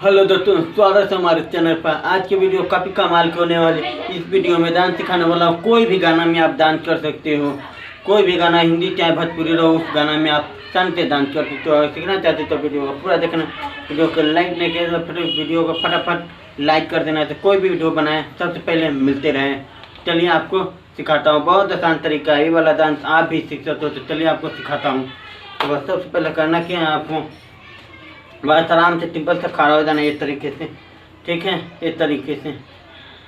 Hello दोस्तों, स्वागत है हमारे चैनल पर। आज की वीडियो काफ़ी कमाल की होने वाली। इस वीडियो में डांस सिखाने वाला हूँ। कोई भी गाना में आप डांस कर सकते हो। कोई भी गाना, हिंदी चाहे भोजपुरी रहो, उस गाना में आप शान से डांस कर सकते हो। अगर सीखना चाहते हो तो वीडियो को पूरा देखना। वीडियो को लाइक नहीं किया तो फिर वीडियो को फटाफट लाइक कर देना। तो कोई भी वीडियो बनाए सबसे पहले मिलते रहें। चलिए आपको सिखाता हूँ। बहुत आसान तरीका है, ये वाला डांस आप भी सीख सकते हो। तो चलिए आपको सिखाता हूँ। तो बस सबसे पहले करना क्या है, आपको बस आराम से टिब्बल से खड़ा हो जाना, इस तरीके से। ठीक है, इस तरीके से।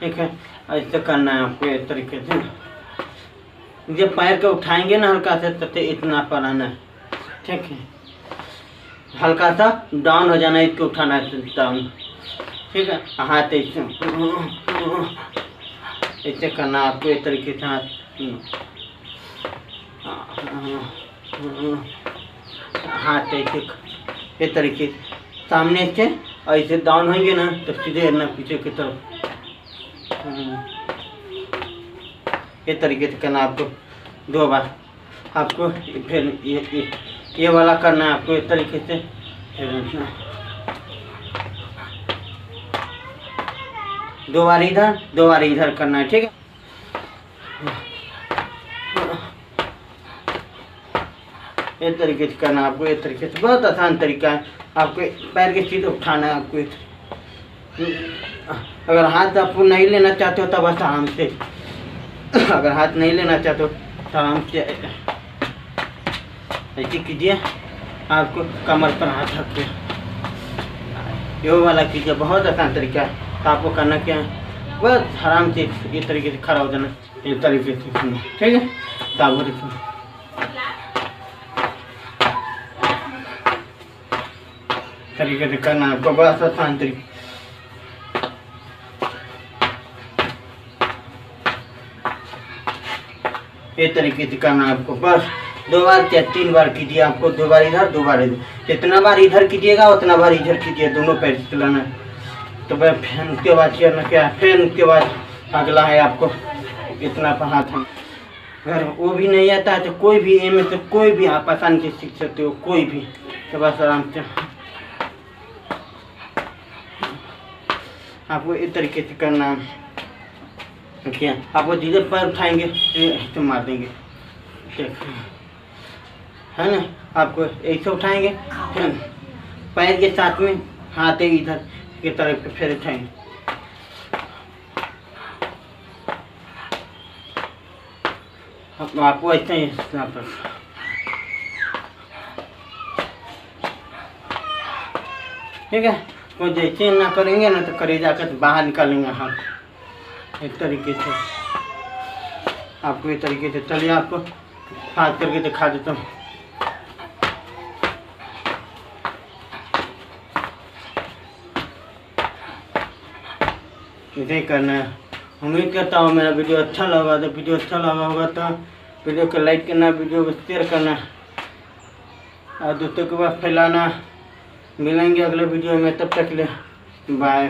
ठीक है, ऐसे करना है आपको, इस तरीके से। जब पैर को उठाएंगे ना हल्का से, तब इतना पर आना है। ठीक है, हल्का सा डाउन हो जाना है, इसको उठाना है डाउन। ठीक है, हाथ ऐसे करना आपको, इस तरीके से हाथ ऐसे, इस तरीके से सामने से ऐसे डाउन होंगे ना तो सीधे ना पीछे की तरफ। इस तरीके से करना आपको 2 बार। आपको फिर ये वाला करना है आपको, इस तरीके से। फिर 2 बार इधर, 2 बार इधर करना है। ठीक है, इस तरीके से करना आपको, इस तरीके से। बहुत आसान तरीका है। आपको पैर के सीधे उठाना है आपको। अगर हाथ आपको नहीं लेना चाहते हो तब बस आराम से, अगर हाथ नहीं लेना चाहते हो तो आराम से ऐसे कीजिए। आपको कमर पर हाथ रख के ये वाला कीजिए। बहुत आसान तरीका है। तो आपको करना क्या है, बस आराम से इस तरीके से खड़ा हो जाना, इस तरीके से। ठीक है, तो आपको देखो तरीके से करना है आपको, बस आसान तरीके। इस तरीके से करना है आपको, बस 2 बार या 3 बार कीजिए। आपको 2 बार इधर, 2 बार इधर। जितना बार इधर कीजिएगा उतना बार इधर कीजिए, दोनों पैर से चलाना है। तो फिर उसके बाद करना क्या है, फिर उसके बाद अगला है आपको इतना पर हाथ है। अगर वो भी नहीं आता है तो कोई भी में से कोई भी आप आसानी से सीख सकते हो, कोई भी। तो बस आराम से आपको इस तरीके से करना है। क्या आपको धीरे पैर उठाएंगे तो मार देंगे, ठीक है ना। आपको ऐसे उठाएंगे, फिर पैर के साथ में हाथ इधर की तरफ फिर उठाएंगे। आपको ऐसे ही ठीक है। तो जैसे ना करेंगे ना तो करेजा कर बाहर निकालेंगे हाथ, इस तरीके से। आपको इस तरीके से। चलिए आपको हाथ करके दिखा देता हूँ। इसे करना है। उम्मीद करता हूँ मेरा वीडियो अच्छा लगा। तो वीडियो अच्छा लगा होगा तो वीडियो को लाइक करना, वीडियो को शेयर करना और दोस्तों के पास फैलाना। मिलेंगे अगले वीडियो में, तब तक ले बाय।